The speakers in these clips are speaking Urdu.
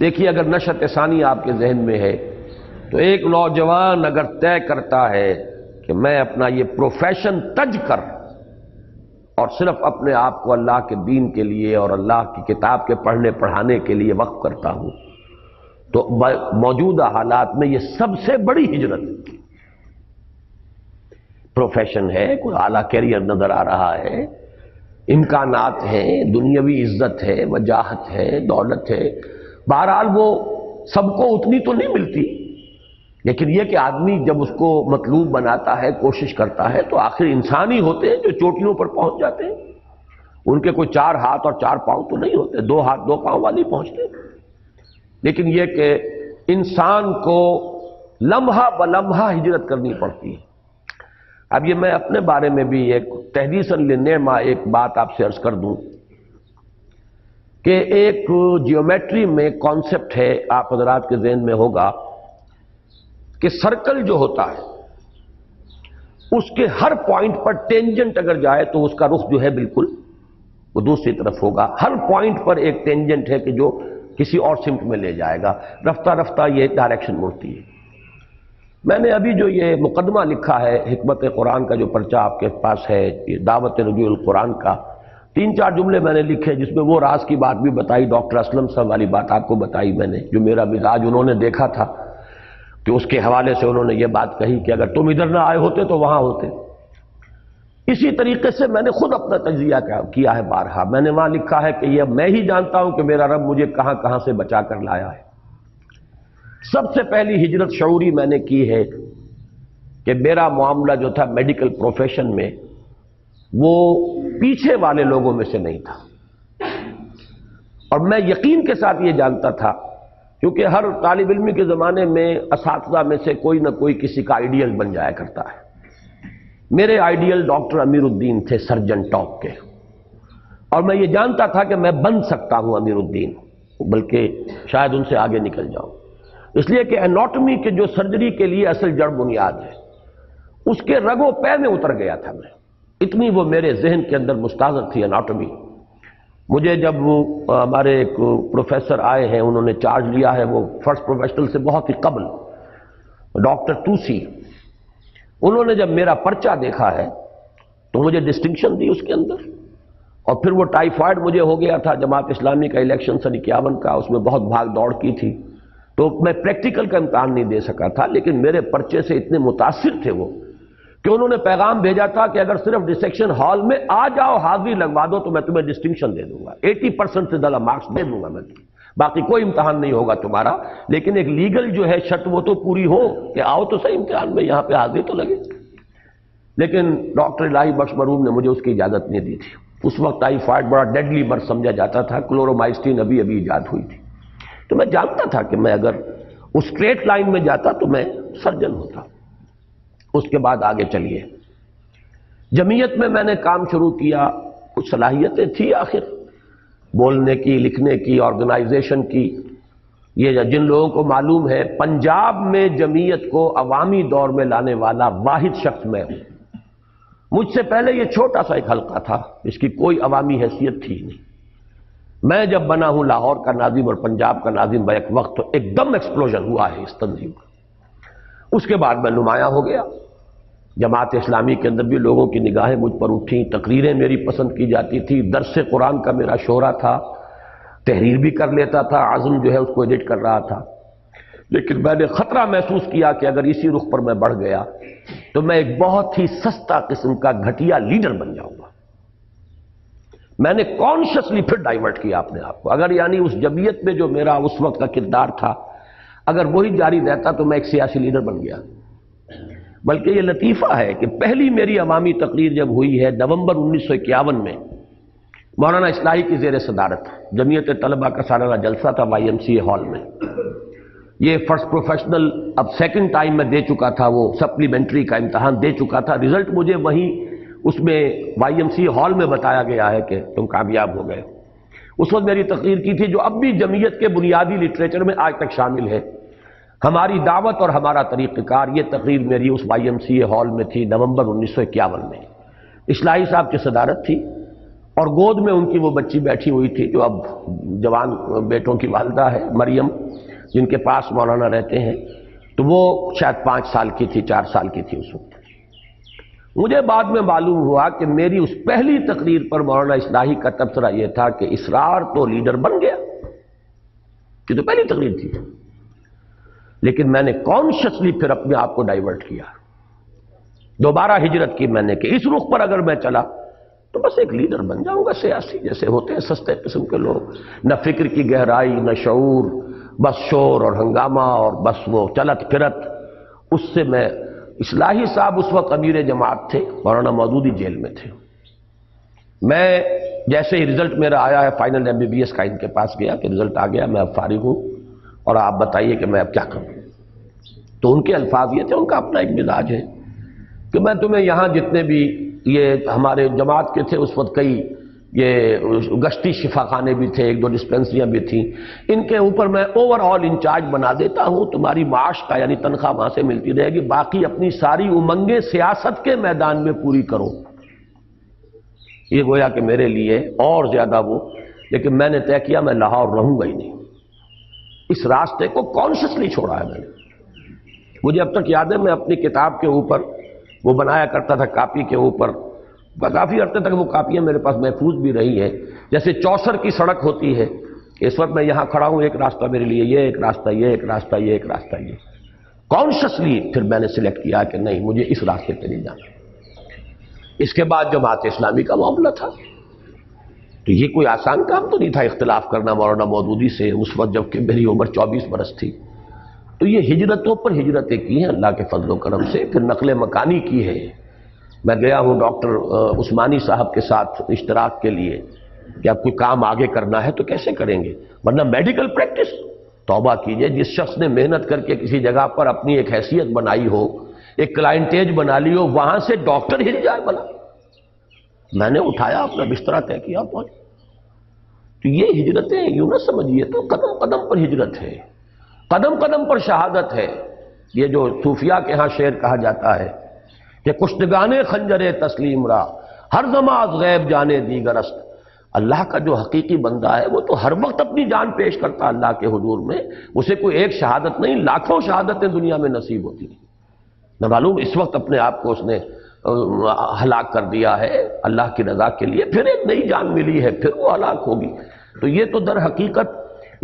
دیکھیے اگر نشأۃ ثانی آپ کے ذہن میں ہے تو ایک نوجوان اگر طے کرتا ہے کہ میں اپنا یہ پروفیشن تج کر اور صرف اپنے آپ کو اللہ کے دین کے لیے اور اللہ کی کتاب کے پڑھنے پڑھانے کے لیے وقف کرتا ہوں، تو موجودہ حالات میں یہ سب سے بڑی ہجرت ہے۔ پروفیشن ہے، کوئی اعلیٰ کیریئر نظر آ رہا ہے، امکانات ہیں، دنیاوی عزت ہے، وجاہت ہے، دولت ہے، بہرحال وہ سب کو اتنی تو نہیں ملتی، لیکن یہ کہ آدمی جب اس کو مطلوب بناتا ہے، کوشش کرتا ہے، تو آخر انسان ہی ہوتے ہیں جو چوٹیوں پر پہنچ جاتے ہیں۔ ان کے کوئی 4 ہاتھ اور 4 پاؤں تو نہیں ہوتے، 2 ہاتھ 2 پاؤں والی پہنچتے ہیں۔ لیکن یہ کہ انسان کو لمحہ بلمحہ ہجرت کرنی پڑتی ہے۔ اب یہ میں اپنے بارے میں بھی ایک تحدیثاً لنعمہ ایک بات آپ سے عرض کر دوں کہ ایک جیومیٹری میں کانسیپٹ ہے، آپ حضرات کے ذہن میں ہوگا کہ سرکل جو ہوتا ہے اس کے ہر پوائنٹ پر ٹینجنٹ اگر جائے تو اس کا رخ جو ہے بالکل وہ دوسری طرف ہوگا۔ ہر پوائنٹ پر ایک ٹینجنٹ ہے کہ جو کسی اور سمت میں لے جائے گا، رفتہ رفتہ یہ ڈائریکشن مڑتی ہے۔ میں نے ابھی جو یہ مقدمہ لکھا ہے حکمت قرآن کا، جو پرچہ آپ کے پاس ہے، یہ دعوت رجوع القرآن کا، 3-4 جملے میں نے لکھے جس میں وہ راز کی بات بھی بتائی، ڈاکٹر اسلم صاحب والی بات آپ کو بتائی میں نے، جو میرا مزاج انہوں نے دیکھا تھا کہ اس کے حوالے سے انہوں نے یہ بات کہی کہ اگر تم ادھر نہ آئے ہوتے تو وہاں ہوتے۔ اسی طریقے سے میں نے خود اپنا تجزیہ کیا ہے بارہا، میں نے وہاں لکھا ہے کہ یہ میں ہی جانتا ہوں کہ میرا رب مجھے کہاں کہاں سے بچا کر لایا ہے۔ سب سے پہلی ہجرت شعوری میں نے کی ہے کہ میرا معاملہ جو تھا میڈیکل پروفیشن میں وہ پیچھے والے لوگوں میں سے نہیں تھا، اور میں یقین کے ساتھ یہ جانتا تھا کیونکہ ہر طالب علم کے زمانے میں اساتذہ میں سے کوئی نہ کوئی کسی کا آئیڈیل بن جایا کرتا ہے۔ میرے آئیڈیل ڈاکٹر امیر الدین تھے، سرجن ٹاپ کے، اور میں یہ جانتا تھا کہ میں بن سکتا ہوں امیر الدین، بلکہ شاید ان سے آگے نکل جاؤں، اس لیے کہ اناٹمی کے جو سرجری کے لیے اصل جڑ بنیاد ہے اس کے رگ و پے میں اتر گیا تھا میں، اتنی وہ میرے ذہن کے اندر مستحضر تھی اناٹمی۔ مجھے جب وہ ہمارے ایک پروفیسر آئے ہیں، انہوں نے چارج لیا ہے، وہ فرسٹ پروفیشنل سے بہت ہی قبل، ڈاکٹر توسی، انہوں نے جب میرا پرچہ دیکھا ہے تو مجھے ڈسٹنکشن دی اس کے اندر، اور پھر وہ ٹائیفائڈ مجھے ہو گیا تھا جماعت اسلامی کا الیکشن سن 51 کا، اس میں بہت بھاگ دوڑ کی تھی، تو میں پریکٹیکل کا امتحان نہیں دے سکا تھا، لیکن میرے پرچے سے اتنے متاثر تھے وہ کہ انہوں نے پیغام بھیجا تھا کہ اگر صرف ڈسیکشن ہال میں آ جاؤ، حاضری لگوا دو تو میں تمہیں ڈسٹنکشن دے دوں گا، 80% سے زیادہ مارکس دے دوں گا میں تمہیں، باقی کوئی امتحان نہیں ہوگا تمہارا، لیکن ایک لیگل جو ہے شرط وہ تو پوری ہو کہ آؤ تو صحیح امتحان میں، یہاں پہ حاضری تو لگے۔ لیکن ڈاکٹر الہی بخش مرحوم نے مجھے اس کی اجازت نہیں دی تھی۔ اس وقت ٹائیفائڈ بڑا ڈیڈلی مرض سمجھا جاتا تھا، کلورومائسٹین ابھی ایجاد ہوئی تھی، تو میں جانتا تھا کہ میں اگر اس اسٹریٹ لائن میں جاتا تو میں سرجن ہوتا۔ اس کے بعد آگے چلیے، جمعیت میں نے کام شروع کیا، کچھ صلاحیتیں تھی آخر بولنے کی، لکھنے کی، آرگنائزیشن کی۔ یہ جن لوگوں کو معلوم ہے، پنجاب میں جمعیت کو عوامی دور میں لانے والا واحد شخص میں ہوں۔ مجھ سے پہلے یہ چھوٹا سا ایک حلقہ تھا، اس کی کوئی عوامی حیثیت تھی نہیں۔ میں جب بنا ہوں لاہور کا ناظم اور پنجاب کا ناظم بیک وقت، تو ایک دم ایکسپلوژن ہوا ہے اس تنظیم کا۔ اس کے بعد میں نمایاں ہو گیا، جماعت اسلامی کے اندر بھی لوگوں کی نگاہیں مجھ پر اٹھیں، تقریریں میری پسند کی جاتی تھی، درس قرآن کا میرا شہرہ تھا، تحریر بھی کر لیتا تھا، عزم جو ہے اس کو ایڈٹ کر رہا تھا۔ لیکن میں نے خطرہ محسوس کیا کہ اگر اسی رخ پر میں بڑھ گیا تو میں ایک بہت ہی سستا قسم کا گھٹیا لیڈر بن جاؤں گا۔ میں نے کانشیسلی پھر ڈائیورٹ کیا اپنے آپ کو، اگر یعنی اس جمعیت میں جو میرا اس وقت کا کردار تھا اگر وہی جاری رہتا تو میں ایک سیاسی لیڈر بن گیا۔ بلکہ یہ لطیفہ ہے کہ پہلی میری عوامی تقریر جب ہوئی ہے نومبر 1951 میں، مولانا اصلاحی کی زیر صدارت، جمعیت طلبہ کا سالانہ جلسہ تھا YMCA ہال میں۔ یہ فرسٹ پروفیشنل اب سیکنڈ ٹائم میں دے چکا تھا، وہ سپلیمنٹری کا امتحان دے چکا تھا، رزلٹ مجھے وہیں اس میں YMCA ہال میں بتایا گیا ہے کہ تم کامیاب ہو گئے۔ اس وقت میری تقریر کی تھی جو اب بھی جمعیت کے بنیادی لٹریچر میں آج تک شامل ہے، ہماری دعوت اور ہمارا طریقہ کار۔ یہ تقریر میری اس YMCA ہال میں تھی نومبر 1951 میں، اصلاحی صاحب کی صدارت تھی، اور گود میں ان کی وہ بچی بیٹھی ہوئی تھی جو اب جوان بیٹوں کی والدہ ہے، مریم، جن کے پاس مولانا رہتے ہیں، تو وہ شاید 5 سال کی تھی، 4 سال کی تھی اس وقت۔ مجھے بعد میں معلوم ہوا کہ میری اس پہلی تقریر پر مولانا اصلاحی کا تبصرہ یہ تھا کہ اسرار تو لیڈر بن گیا، یہ تو پہلی تقریر تھی، لیکن میں نے کانشیسلی پھر اپنے آپ کو ڈائیورٹ کیا، دوبارہ ہجرت کی میں نے کہ اس رخ پر اگر میں چلا تو بس ایک لیڈر بن جاؤں گا سیاسی، جیسے ہوتے ہیں سستے قسم کے لوگ، نہ فکر کی گہرائی نہ شعور، بس شور اور ہنگامہ اور بس وہ چلت پھرت۔ اس سے میں، اصلاحی صاحب اس وقت امیر جماعت تھے، مولانا مودودی جیل میں تھے، میں جیسے ہی رزلٹ میرا آیا ہے فائنل MBBS کا، ان کے پاس گیا کہ رزلٹ آ گیا، میں اب فارغ ہوں اور آپ بتائیے کہ میں اب کیا کروں۔ تو ان کے الفاظ یہ تھے، ان کا اپنا ایک مزاج ہے کہ میں تمہیں یہاں جتنے بھی یہ ہمارے جماعت کے تھے اس وقت، کئی یہ گشتی شفا خانے بھی تھے، 1-2 ڈسپینسریاں بھی تھیں، ان کے اوپر میں اوور آل انچارج بنا دیتا ہوں، تمہاری معاش کا یعنی تنخواہ وہاں سے ملتی رہے گی، باقی اپنی ساری امنگیں سیاست کے میدان میں پوری کرو۔ یہ گویا کہ میرے لیے اور زیادہ وہ، لیکن میں نے طے کیا میں لاہور رہوں گا ہی نہیں، اس راستے کو کانشیسلی چھوڑا ہے میں نے۔ مجھے اب تک یاد ہے میں اپنی کتاب کے اوپر وہ بنایا کرتا تھا، کاپی کے اوپر، کافی عرصے تک وہ کاپیاں میرے پاس محفوظ بھی رہی ہیں، جیسے چوسر کی سڑک ہوتی ہے، اس وقت میں یہاں کھڑا ہوں، ایک راستہ میرے لیے یہ، ایک راستہ یہ، ایک راستہ یہ، ایک راستہ یہ، کانشیسلی پھر میں نے سلیکٹ کیا کہ نہیں مجھے اس راستے پہ نہیں جانا۔ اس کے بعد جماعت اسلامی کا معاملہ تھا، تو یہ کوئی آسان کام تو نہیں تھا اختلاف کرنا مولانا مودودی سے، اس وقت جب کہ میری عمر 24 برس تھی۔ تو یہ ہجرتوں پر ہجرتیں کی ہیں اللہ کے فضل و کرم سے، پھر نقل مکانی کی ہے۔ میں گیا ہوں ڈاکٹر عثمانی صاحب کے ساتھ اشتراک کے لیے کہ اب کوئی کام آگے کرنا ہے تو کیسے کریں گے، ورنہ میڈیکل پریکٹس، توبہ کیجئے، جس شخص نے محنت کر کے کسی جگہ پر اپنی ایک حیثیت بنائی ہو، ایک کلائنٹیج بنا لی ہو، وہاں سے ڈاکٹر ہل جائے بنا۔ میں نے اٹھایا اپنا بسترا طے کیا پہنچ۔ تو یہ ہجرتیں یوں نہ سمجھیے، تو قدم قدم پر ہجرت ہے، قدم قدم پر شہادت ہے۔ یہ جو صوفیاء کے ہاں شعر کہا جاتا ہے کہ کشتگانے خنجر تسلیم را ہر زماں از غیب جانے دیگر است۔ اللہ کا جو حقیقی بندہ ہے وہ تو ہر وقت اپنی جان پیش کرتا اللہ کے حضور میں، اسے کوئی ایک شہادت نہیں، لاکھوں شہادتیں دنیا میں نصیب ہوتی ہیں، نہ معلوم اس وقت اپنے آپ کو اس نے ہلاک کر دیا ہے اللہ کی رضا کے لیے، پھر ایک نئی جان ملی ہے، پھر وہ ہلاک ہوگی۔ تو یہ تو در حقیقت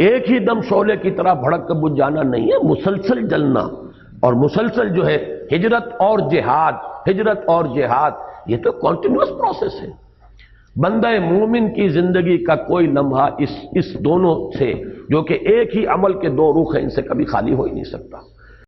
ایک ہی دم شعلے کی طرح بھڑک کر بجھ جانا نہیں ہے، مسلسل جلنا، اور مسلسل جو ہے ہجرت اور جہاد، ہجرت اور جہاد، یہ تو کنٹینیوس پروسیس ہے۔ بندہ مومن کی زندگی کا کوئی لمحہ اس دونوں سے، جو کہ ایک ہی عمل کے 2 رخ ہیں، ان سے کبھی خالی ہو ہی نہیں سکتا۔